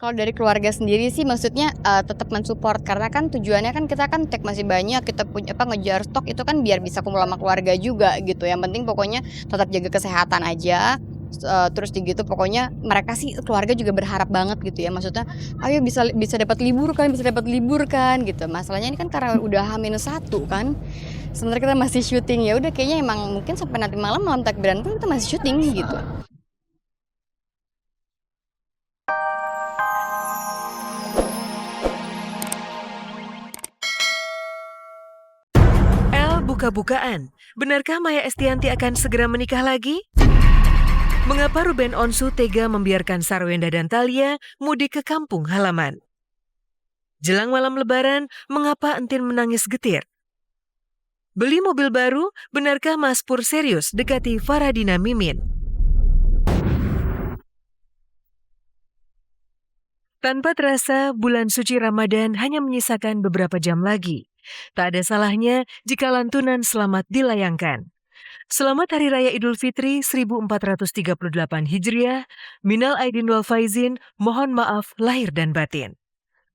Kalau dari keluarga sendiri sih maksudnya, tetap men-support karena kan tujuannya kan kita kan tag masih banyak, kita ngejar stok itu kan biar bisa kumpul sama keluarga juga gitu. Yang penting pokoknya tetap jaga kesehatan aja, terus gitu pokoknya mereka sih keluarga juga berharap banget gitu ya, maksudnya, "Ayo bisa dapat libur kan," gitu. Masalahnya ini kan karena udah H-1 kan, sementara kita masih syuting, ya udah kayaknya emang mungkin sampai nanti malam takbiran pun kita masih syuting gitu. El buka-bukaan, benarkah Maya Estianty akan segera menikah lagi? Mengapa Ruben Onsu tega membiarkan Sarwenda dan Thalia mudik ke kampung halaman? Jelang malam lebaran, mengapa Entin menangis getir? Beli mobil baru, benarkah Mas Pur serius dekati Faradina Mimin? Tanpa terasa, bulan suci Ramadan hanya menyisakan beberapa jam lagi. Tak ada salahnya jika lantunan selamat dilayangkan. Selamat Hari Raya Idul Fitri 1438 Hijriah, Minal Aidin wal Faizin, mohon maaf lahir dan batin.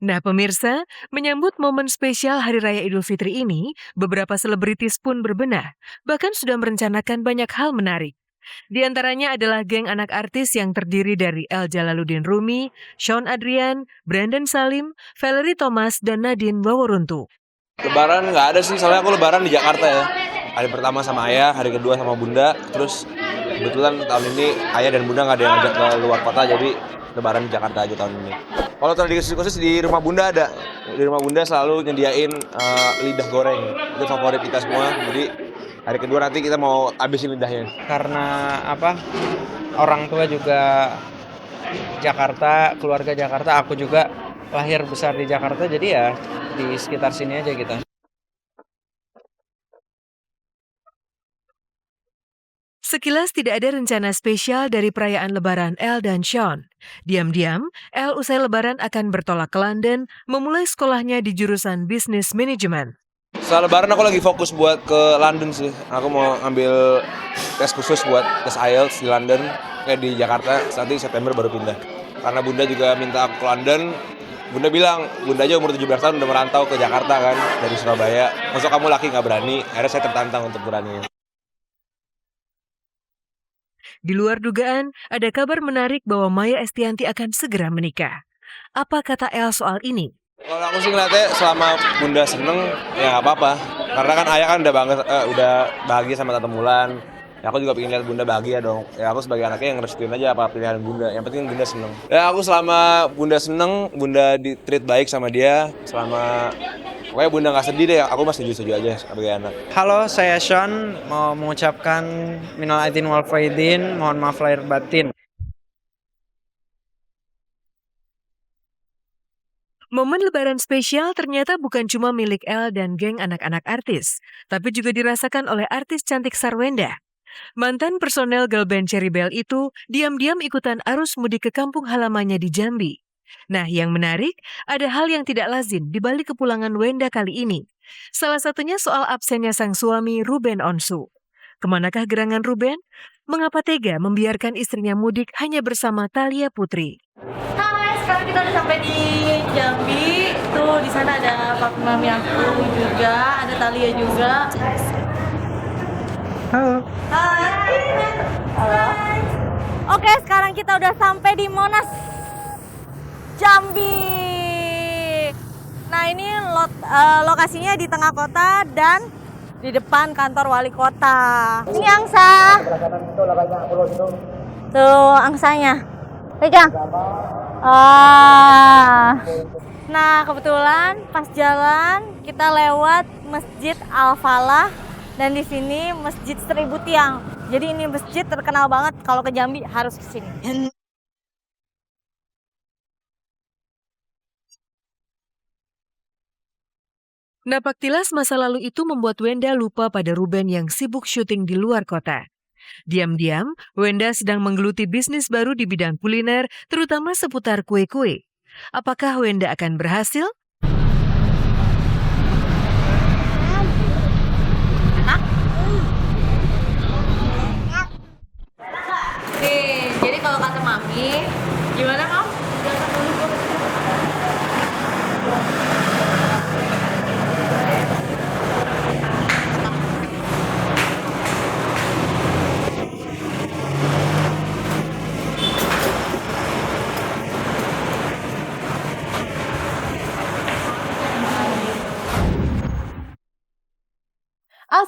Nah pemirsa, menyambut momen spesial Hari Raya Idul Fitri ini, beberapa selebritis pun berbenah, bahkan sudah merencanakan banyak hal menarik. Di antaranya adalah geng anak artis yang terdiri dari El Jalaluddin Rumi, Sean Adrian, Brandon Salim, Valerie Thomas, dan Nadine Waworuntu. Lebaran nggak ada sih, soalnya aku lebaran di Jakarta ya. Hari pertama sama ayah, hari kedua sama bunda. Terus kebetulan tahun ini ayah dan bunda nggak ada yang ngajak ke luar kota, jadi lebaran di Jakarta aja tahun ini. Kalau tradisi khusus di rumah bunda ada. Di rumah bunda selalu nyediain lidah goreng. Itu favorit kita semua. Jadi hari kedua nanti kita mau habisin lidahnya. Karena orang tua juga Jakarta, keluarga Jakarta, aku juga lahir besar di Jakarta, jadi ya di sekitar sini aja gitu. Sekilas tidak ada rencana spesial dari perayaan Lebaran El dan Sean. Diam-diam, El usai Lebaran akan bertolak ke London, memulai sekolahnya di jurusan Business Management. Setelah lebaran aku lagi fokus buat ke London sih. Aku mau ambil tes khusus buat tes IELTS di London, kayak di Jakarta. Nanti September baru pindah. Karena bunda juga minta aku ke London. Bunda bilang, bunda aja umur 17 tahun udah merantau ke Jakarta kan, dari Surabaya. Maksud kamu laki nggak berani, akhirnya saya tertantang untuk berani. Di luar dugaan, ada kabar menarik bahwa Maya Estianty akan segera menikah. Apa kata El soal ini? Kalau aku sih ngeliatnya selama bunda seneng, ya nggak apa-apa. Karena kan ayah kan udah bahagia sama Tante Mulan. Ya aku juga pengen lihat bunda bahagia dong. Ya aku sebagai anaknya yang ngerestuin aja apa pilihan bunda. Yang penting bunda seneng. Ya aku selama bunda seneng, bunda di-treat baik sama dia. Selama pokoknya bunda nggak sedih deh, aku masih setuju aja sebagai anak. Halo, saya Sean, mau mengucapkan minal aidin wal faizin, mohon maaf lahir batin. Momen Lebaran spesial ternyata bukan cuma milik El dan geng anak-anak artis, tapi juga dirasakan oleh artis cantik Sarwenda. Mantan personel girl band Cherry Bell itu diam-diam ikutan arus mudik ke kampung halamannya di Jambi. Nah, yang menarik, ada hal yang tidak lazim di balik kepulangan Wenda kali ini. Salah satunya soal absennya sang suami Ruben Onsu. Kemanakah gerangan Ruben? Mengapa tega membiarkan istrinya mudik hanya bersama Thalia Putri? Hai, sekarang kita udah sampai di Jambi. Tuh di sana ada papi mami aku juga, ada Thalia juga. Halo. Hai. Halo. Oke, sekarang kita udah sampai di Monas, Jambi. Nah ini lokasinya di tengah kota dan di depan kantor wali kota. Ini angsa. Tuh angsanya. Pegang. Nah kebetulan pas jalan kita lewat Masjid Al-Falah dan di sini Masjid 1000 Tiang. Jadi ini masjid terkenal banget, kalau ke Jambi harus ke sini. Napak tilas masa lalu itu membuat Wenda lupa pada Ruben yang sibuk syuting di luar kota. Diam-diam, Wenda sedang menggeluti bisnis baru di bidang kuliner, terutama seputar kue-kue. Apakah Wenda akan berhasil? Nih, jadi kalau kata Mami, gimana Mam? Jangan dulu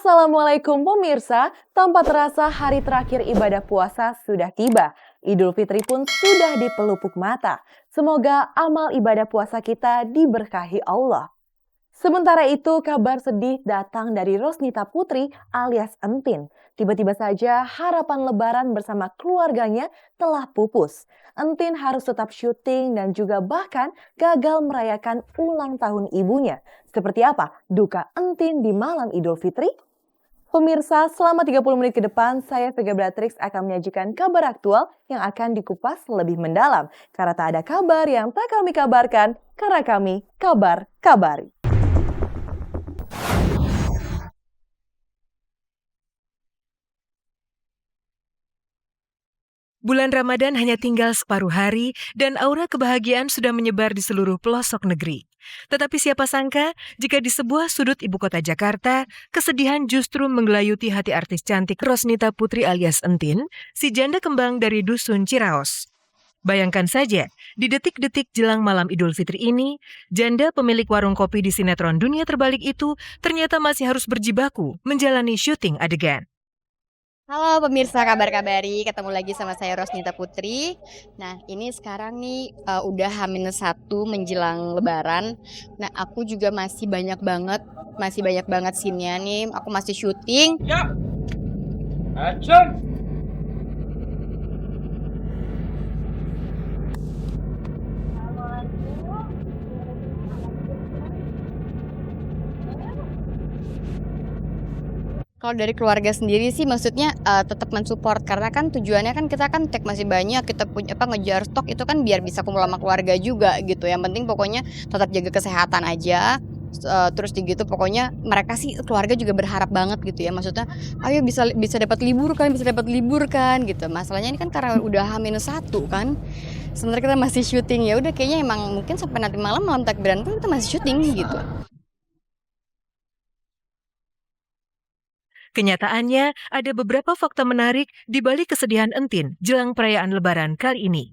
Assalamualaikum pemirsa, tanpa terasa hari terakhir ibadah puasa sudah tiba. Idul Fitri pun sudah di pelupuk mata. Semoga amal ibadah puasa kita diberkahi Allah. Sementara itu, kabar sedih datang dari Rosnita Putri alias Entin. Tiba-tiba saja harapan lebaran bersama keluarganya telah pupus. Entin harus tetap syuting dan juga bahkan gagal merayakan ulang tahun ibunya. Seperti apa duka Entin di malam Idul Fitri? Pemirsa, selama 30 menit ke depan, saya Vega Beatrix akan menyajikan kabar aktual yang akan dikupas lebih mendalam. Karena tak ada kabar yang tak kami kabarkan, karena kami kabar-kabari. Bulan Ramadan hanya tinggal separuh hari dan aura kebahagiaan sudah menyebar di seluruh pelosok negeri. Tetapi siapa sangka jika di sebuah sudut ibu kota Jakarta, kesedihan justru menggelayuti hati artis cantik Rosnita Putri alias Entin, si janda kembang dari dusun Ciraos. Bayangkan saja, di detik-detik jelang malam Idul Fitri ini, janda pemilik warung kopi di sinetron Dunia Terbalik itu ternyata masih harus berjibaku menjalani syuting adegan. Halo pemirsa kabar-kabari, ketemu lagi sama saya Rosnita Putri. Nah ini sekarang nih udah H-1 menjelang lebaran. Nah aku juga masih banyak banget scene-nya nih. Aku masih syuting. Ya, action! Kalau dari keluarga sendiri sih maksudnya tetap mensupport karena kan tujuannya kan kita kan tag masih banyak, kita punya ngejar stok itu kan biar bisa kumpul sama keluarga juga gitu. Yang penting pokoknya tetap jaga kesehatan aja. Terus gitu pokoknya mereka sih keluarga juga berharap banget gitu ya, maksudnya ayo bisa dapat libur kan gitu. Masalahnya ini kan karena udah H-1 kan, sebenarnya kita masih syuting, ya udah kayaknya emang mungkin sampai nanti malam takbiran pun kita masih syuting gitu. Kenyataannya, ada beberapa fakta menarik di balik kesedihan Entin jelang perayaan Lebaran kali ini.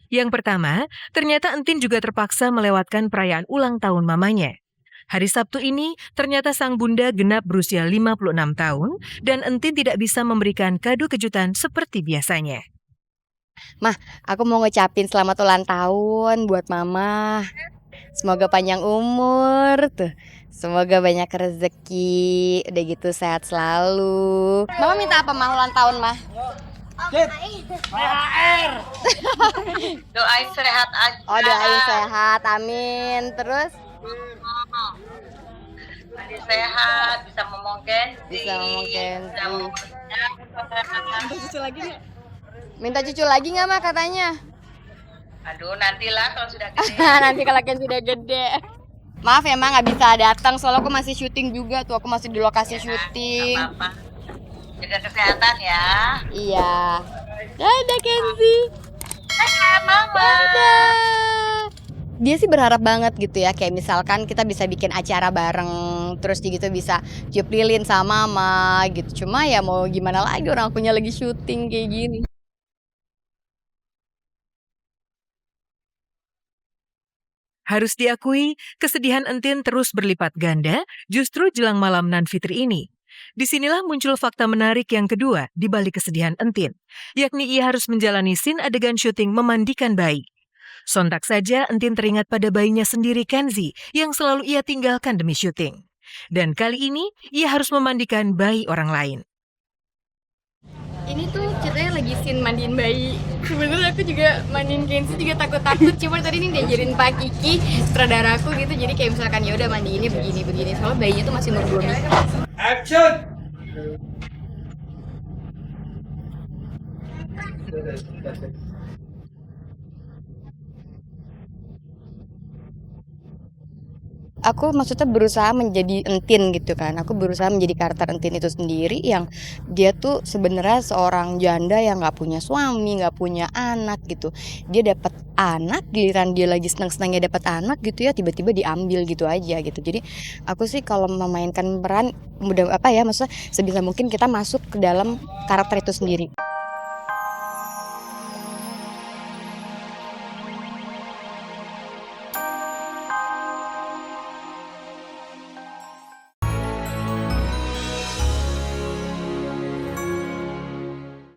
Yang pertama, ternyata Entin juga terpaksa melewatkan perayaan ulang tahun mamanya. Hari Sabtu ini, ternyata sang bunda genap berusia 56 tahun dan Entin tidak bisa memberikan kado kejutan seperti biasanya. Mah, aku mau ngucapin selamat ulang tahun buat mama. Semoga panjang umur tuh. Semoga banyak rezeki, udah gitu sehat selalu. Mama minta apa mah ulang tahun mah? THR. Doain sehat aja. Oh doain sehat, amin. Terus? Nanti sehat, bisa ngomong Kenzi. Bisa ngomong Kenzi. Bisa ngomong Minta cucu lagi nggak? Minta cucu lagi nggak mah katanya? Aduh, nantilah kalau sudah gede. Nanti kalau Kenzi sudah gede. Maaf ya Mak, nggak bisa datang soalnya aku masih syuting juga tuh, aku masih di lokasi syuting. Nggak apa-apa. Jaga kesehatan ya. Iya. Dadah Kenzi. Dadah Mama. Dadah. Dia sih berharap banget gitu ya, kayak misalkan kita bisa bikin acara bareng, terus gitu bisa tiup lilin sama mama gitu. Cuma ya mau gimana lagi, orang akunya lagi syuting kayak gini. Harus diakui, kesedihan Entin terus berlipat ganda justru jelang malam Nan Fitri ini. Disinilah muncul fakta menarik yang kedua di balik kesedihan Entin, yakni ia harus menjalani scene adegan syuting memandikan bayi. Sontak saja Entin teringat pada bayinya sendiri Kenzi yang selalu ia tinggalkan demi syuting. Dan kali ini ia harus memandikan bayi orang lain. Ini tuh ceritanya lagi scene mandiin bayi. Sebenarnya aku juga mandiin Kenzi juga takut-takut. Cuma tadi ini diajarin Pak Kiki, sutradara aku gitu. Jadi kayak misalkan ya udah mandi ini begini. Soalnya bayinya tuh masih umur 2 minggu. Action! Aku maksudnya berusaha menjadi Entin gitu kan. Aku berusaha menjadi karakter Entin itu sendiri yang dia tuh sebenarnya seorang janda yang nggak punya suami, nggak punya anak gitu. Dia dapat anak, giliran dia lagi senang-senangnya dapat anak gitu ya, tiba-tiba diambil gitu aja gitu. Jadi aku sih kalau memainkan peran maksudnya sebisa mungkin kita masuk ke dalam karakter itu sendiri.